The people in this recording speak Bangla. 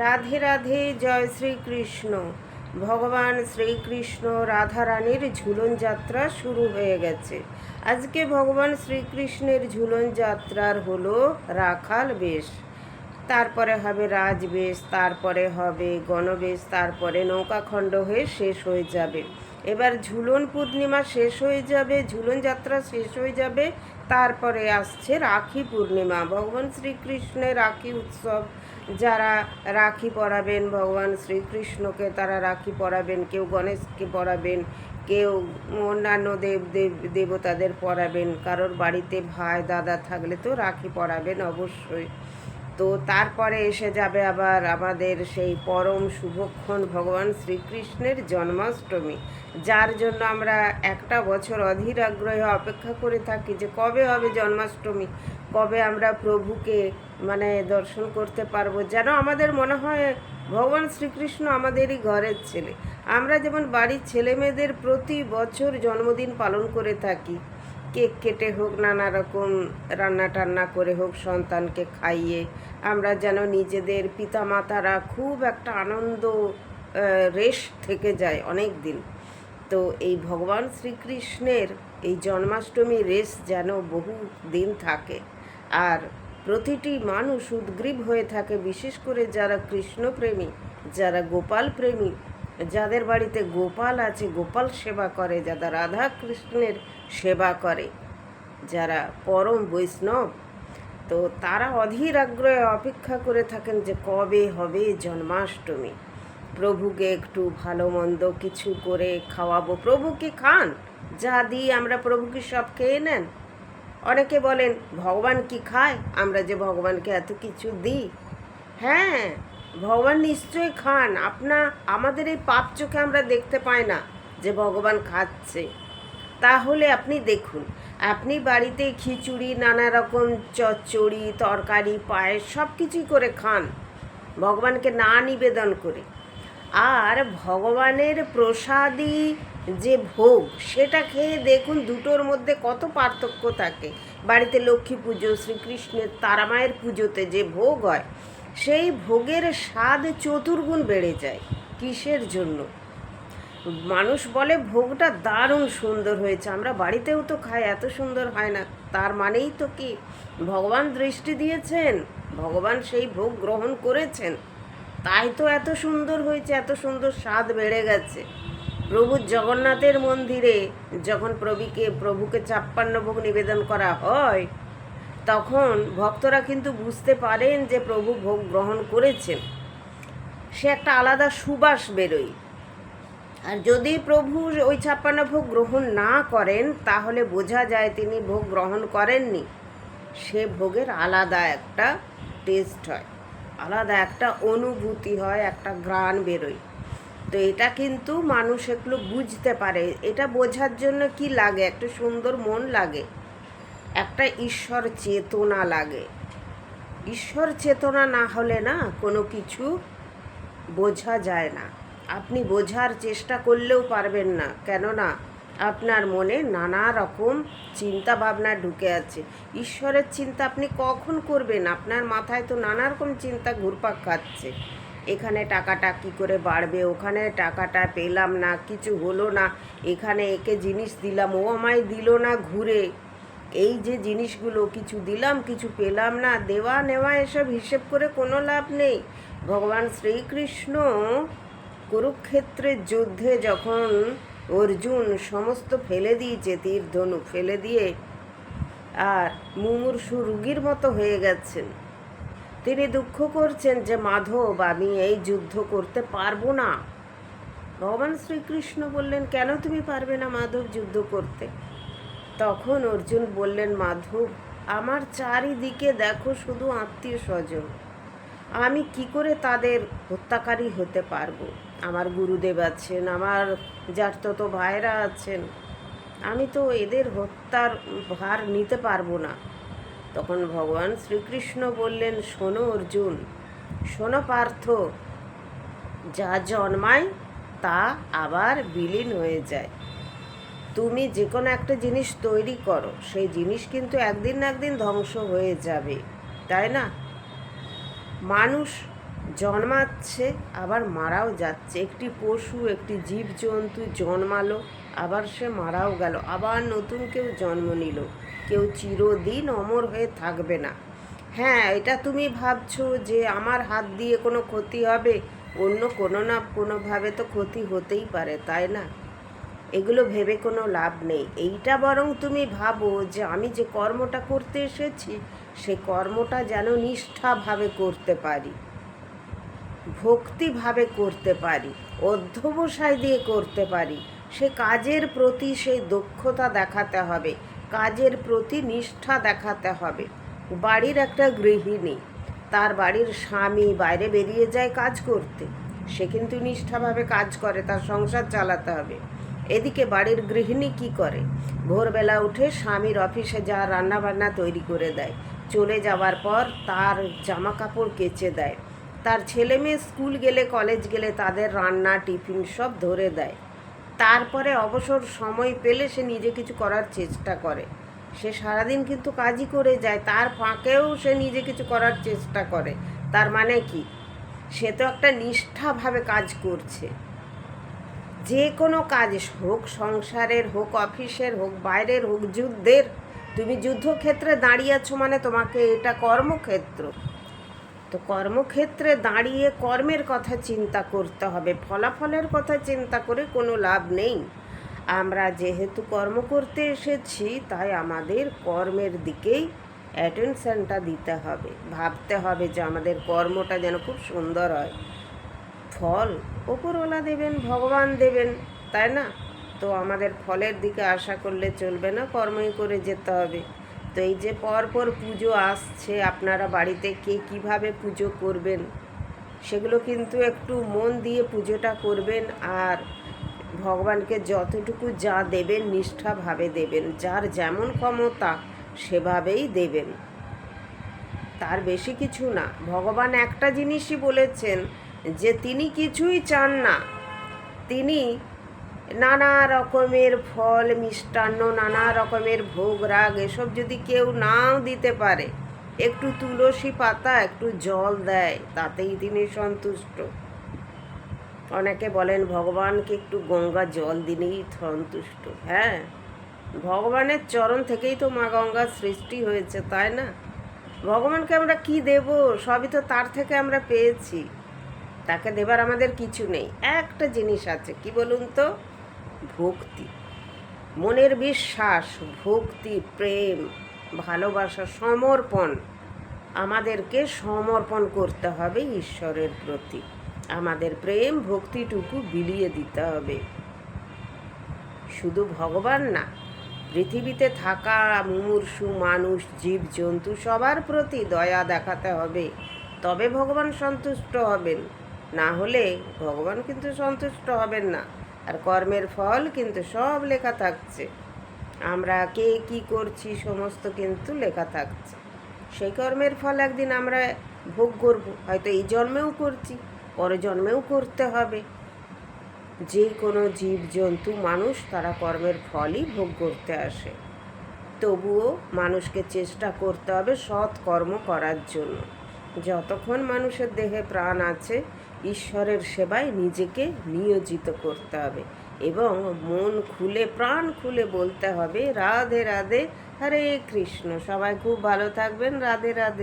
রাধে রাধে, জয় শ্রীকৃষ্ণ। ভগবান শ্রীকৃষ্ণ রাধা রানীর ঝুলন যাত্রা শুরু হয়ে গেছে। আজকে ভগবান শ্রীকৃষ্ণের ঝুলন যাত্রার হলো রাখাল বেশ, তারপরে হবে রাজবেশ, তারপরে হবে গণবেশ, তারপরে নৌকাখণ্ড হয়ে শেষ হয়ে যাবে। এবার ঝুলন পূর্ণিমা শেষ হয়ে যাবে, ঝুলন যাত্রা শেষ হয়ে যাবে, তারপরে আসছে রাখি পূর্ণিমা, ভগবান শ্রীকৃষ্ণের রাখি উৎসব। যারা রাখি পরাবেন ভগবান শ্রীকৃষ্ণকে, তারা রাখি পরাবেন, কেউ গণেশকে পরাবেন, কেউ অন্যান্য দেবতাদের পরাবেন, কারোর বাড়িতে ভাই দাদা থাকলে তো রাখি পরাবেন অবশ্যই। তো তারপরে এসে যাবে আবার আমাদের সেই পরম শুভক্ষণ ভগবান শ্রীকৃষ্ণের জন্মাষ্টমী, যার জন্য আমরা একটা বছর অধীর আগ্রহে অপেক্ষা করে থাকি যে কবে হবে জন্মাষ্টমী, কবে আমরা প্রভুকে দর্শন করতে পারবো। যেন আমাদের মনে হয় ভগবান শ্রীকৃষ্ণ আমাদেরই ঘরের ছেলে। আমরা যেমন বাড়ির ছেলে মেয়েদের প্রতি বছর জন্মদিন পালন করে থাকি, কেক কেটে হোক, নানা রকম রান্না টান্না করে হোক, সন্তানকে খাইয়ে আমরা যেন নিজেদের পিতামাতারা খুব একটা আনন্দ রেশ থেকে যায় অনেক দিন। তো এই ভগবান শ্রীকৃষ্ণের এই জন্মাষ্টমী রেশ যেন বহু দিন থাকে, আর প্রতিটি মানুষ উদ্গ্রীব হয়ে থাকে, বিশেষ করে যারা কৃষ্ণপ্রেমী, যারা গোপাল প্রেমী, যাদের বাড়িতে গোপাল আছে, গোপাল সেবা করে, যারা রাধা কৃষ্ণের সেবা করে, যারা পরম বৈষ্ণব, তো তারা অধীর আগ্রহে অপেক্ষা করে থাকেন যে কবে হবে জন্মাষ্টমী, প্রভুকে একটু ভালো মন্দ কিছু করে খাওয়াবো। প্রভু কি খান? যা দিই আমরা প্রভুকে সব খেয়ে নেন। অনেকে বলেন ভগবান কি খায়, আমরা যে ভগবানকে এত কিছু দিই। হ্যাঁ, ভগবান নিশ্চয়ই খান। আমাদের এই পাপ চোখে আমরা দেখতে পাই না যে ভগবান খাচ্ছে। তাহলে আপনি দেখুন, আপনি বাড়িতে খিচুড়ি, নানা রকম চচ্চড়ি, তরকারি, পায়েস সব কিছুই করে খান ভগবানকে না নিবেদন করে। আর ভগবানের প্রসাদী যে ভোগ, সেটা খেয়ে দেখুন দুটোর মধ্যে কত পার্থক্য থাকে। বাড়িতে লক্ষ্মী পুজো, শ্রীকৃষ্ণের তারামায়ের পুজোতে যে ভোগ হয়, সেই ভোগের স্বাদ চতুর্গুণ বেড়ে যায়। কিসের জন্য? মানুষ বলে ভোগটা দারুণ সুন্দর হয়েছে, আমরা বাড়িতেও তো খাই, এত সুন্দর হয় না। তার মানেই তো কি ভগবান দৃষ্টি দিয়েছেন, ভগবান সেই ভোগ গ্রহণ করেছেন, তাই তো এত সুন্দর হয়েছে, এত সুন্দর স্বাদ বেড়ে গেছে। প্রভু জগন্নাথের মন্দিরে যখন প্রভুকে 56 ভোগ নিবেদন করা হয়, তখন ভক্তরা কিন্তু বুঝতে পারেন যে প্রভু ভোগ গ্রহণ করেছেন, সে একটা আলাদা সুবাস বেরোয়। আর যদি প্রভু ওই 56 ভোগ গ্রহণ না করেন, তাহলে বোঝা যায় তিনি ভোগ গ্রহণ করেননি। সে ভোগের আলাদা একটা টেস্ট হয়, আলাদা একটা অনুভূতি হয়, একটা ঘ্রাণ বেরোয়। তো এটা কিন্তু মানুষ এগুলো বুঝতে পারে। এটা বোঝার জন্য কি লাগে? একটা সুন্দর মন লাগে, একটা ঈশ্বর চেতনা লাগে। ঈশ্বর চেতনা না হলে না কোনো কিছু বোঝা যায় না। আপনি বোঝার চেষ্টা করলেও পারবেন না, কেননা আপনার মনে নানা রকম চিন্তা ভাবনা ঢুকে আছে। ঈশ্বরের চিন্তা আপনি কখন করবেন? আপনার মাথায় তো নানা রকম চিন্তা ঘুরপাক খাচ্ছে। এখানে টাকাটা কী করে বাড়বে, ওখানে টাকাটা পেলাম না, কিছু হলো না, এখানে একে জিনিস দিলাম, ও আমায় দিল না ঘুরে, এই যে জিনিসগুলো কিছু দিলাম কিছু পেলাম না, দেওয়া নেওয়া এসব হিসেব করে কোনো লাভ নেই। ভগবান শ্রীকৃষ্ণ কুরুক্ষেত্রের যুদ্ধে যখন অর্জুন সমস্ত ফেলে দিয়েছে, তীর ধনুক ফেলে দিয়ে, আর মুমূর্ষু রোগীর মতো হয়ে গেছেন, তিনি দুঃখ করছেন যে মাধব, আমি এই যুদ্ধ করতে পারবো না। ভগবান শ্রীকৃষ্ণ বললেন, কেন তুমি পারবে না মাধব যুদ্ধ করতে? তখন অর্জুন বললেন, মাধব, আমার চারিদিকে দেখো শুধু আত্মীয় স্বজন, আমি কি করে তাদের হত্যাকারী হতে পারবো? আমার গুরুদেব আছেন, আমার জাতত ভাইরা আছেন, আমি তো এদের হত্যার ভার নিতে পারবো না। তখন ভগবান শ্রীকৃষ্ণ বললেন, শোনো অর্জুন, শোনো পার্থ, যা জন্মায় তা আবার বিলীন হয়ে যায়। তুমি যে কোনো একটা জিনিস তৈরি করো, সেই জিনিস কিন্তু একদিন না একদিন ধ্বংস হয়ে যাবে, তাই না? মানুষ জন্মাচ্ছে আবার মারাও যাচ্ছে। একটি পশু, একটি জীবজন্তু জন্মালো, আবার সে মারাও গেল, আবার নতুন কেউ জন্ম নিল। কেউ চিরদিন অমর হয়ে থাকবে না। হ্যাঁ, এটা তুমি ভাবছো যে আমার হাত দিয়ে কোনো ক্ষতি হবে, অন্য কোনো না কোনোভাবে তো ক্ষতি হতেই পারে, তাই না? এগুলো ভেবে কোনো লাভ নেই। এইটা বরং তুমি ভাবো যে আমি যে কর্মটা করতে এসেছি সে কর্মটা যেন নিষ্ঠাভাবে করতে পারি, ভক্তিভাবে করতে পারি, অধ্যবসায় দিয়ে করতে পারি। সে কাজের প্রতি সেই দক্ষতা দেখাতে হবে, কাজের প্রতি নিষ্ঠা দেখাতে হবে। বাড়ির একটা গৃহিণী, তার বাড়ির স্বামী বাইরে বেরিয়ে যায় কাজ করতে, সে কিন্তু নিষ্ঠাভাবে কাজ করে, তার সংসার চালাতে হবে। এদিকে বাড়ির গৃহিণী কি করে? ভোরবেলা উঠে স্বামীর অফিসে যা রান্নাবান্না তৈরি করে দেয়, চলে যাওয়ার পর তার জামা কাপড় কেচে দেয়, তার ছেলে মেয়ে স্কুল গেলে কলেজ গেলে তাদের রান্না টিফিন সব ধরে দেয়। তারপরে অবসর সময় পেলে সে নিজে কিছু করার চেষ্টা করে। সে সারাদিন কিন্তু কাজই করে যায়, তার ফাঁকেও সে নিজে কিছু করার চেষ্টা করে। তার মানে কি? সে তো একটা নিষ্ঠাভাবে কাজ করছে। যে কোনো কাজ হোক, সংসারের হোক, অফিসের হোক, বাইরের হোক, যুদ্ধের, তুমি যুদ্ধক্ষেত্রে দাঁড়িয়ে আছো মানে তোমাকে এটা কর্মক্ষেত্র। তো কর্মক্ষেত্রে দাঁড়িয়ে কর্মের কথা চিন্তা করতে হবে, ফলাফলের কথা চিন্তা করে কোনো লাভ নেই। আমরা যেহেতু কর্ম করতে এসেছি তাই আমাদের কর্মের দিকেই অ্যাটেনশনটা দিতে হবে, ভাবতে হবে যে আমাদের কর্মটা যেন খুব সুন্দর হয়। ফল ওপরওয়ালা দেবেন, ভগবান দেবেন, তাই না? তো আমাদের ফলের দিকে আশা করলে চলবে না, কর্মই করে যেতে হবে। তো এই যে পরপর পুজো আসছে, আপনারা বাড়িতে কে কীভাবে পুজো করবেন সেগুলো কিন্তু একটু মন দিয়ে পুজোটা করবেন। আর ভগবানকে যতটুকু যা দেবেন নিষ্ঠাভাবে দেবেন, যার যেমন ক্ষমতা সেভাবেই দেবেন, তার বেশি কিছু না। ভগবান একটা জিনিসই বলেছেন যে তিনি কিছুই চান না, তিনি নানা রকমের ফল মিষ্টান্ন, নানা রকমের ভোগ রাগ এসব যদি কেউ নাও দিতে পারে, একটু তুলসী পাতা একটু জল দেয় তাতেই তিনি সন্তুষ্ট। অনেকে বলেন ভগবানকে একটু গঙ্গা জল দিলেই সন্তুষ্ট। হ্যাঁ, ভগবানের চরণ থেকেই তো মা গঙ্গার সৃষ্টি হয়েছে, তাই না? ভগবানকে আমরা কি দেব? সবই তো তার থেকে আমরা পেয়েছি, তাকে দেবার আমাদের কিছু নেই। একটা জিনিস আছে, কি বলুন তো? ভক্তি, মনের বিশ্বাস, ভক্তি, প্রেম, ভালোবাসা, সমর্পণ। আমাদেরকে সমর্পণ করতে হবে ঈশ্বরের প্রতি, আমাদের প্রেম ভক্তিটুকু বিলিয়ে দিতে হবে। শুধু ভগবান না, পৃথিবীতে থাকা মুমূর্ষু মানুষ, জীবজন্তু সবার প্রতি দয়া দেখাতে হবে, তবে ভগবান সন্তুষ্ট হবেন। না হলে ভগবান কিন্তু সন্তুষ্ট হবেন না। আর কর্মের ফল কিন্তু সব লেখা থাকছে, আমরা কে কি করছি সমস্ত কিন্তু লেখা থাকছে। সেই কর্মের ফল একদিন আমরা ভোগ করব, হয়তো এই জন্মেও করছি, পরে জন্মেও করতে হবে। যে কোনো জীবজন্তু মানুষ তারা কর্মের ফলই ভোগ করতে আসে। তবুও মানুষকে চেষ্টা করতে হবে সৎ কর্ম করার জন্য। যতক্ষণ মানুষের দেহে প্রাণ আছে ঈশ্বরের সেবায় নিজেকে নিয়োজিত করতে হবে এবং মন খুলে প্রাণ খুলে বলতে হবে রাধে রাধে, হরে কৃষ্ণ। সবাই খুব ভালো থাকবেন। রাধে রাধে।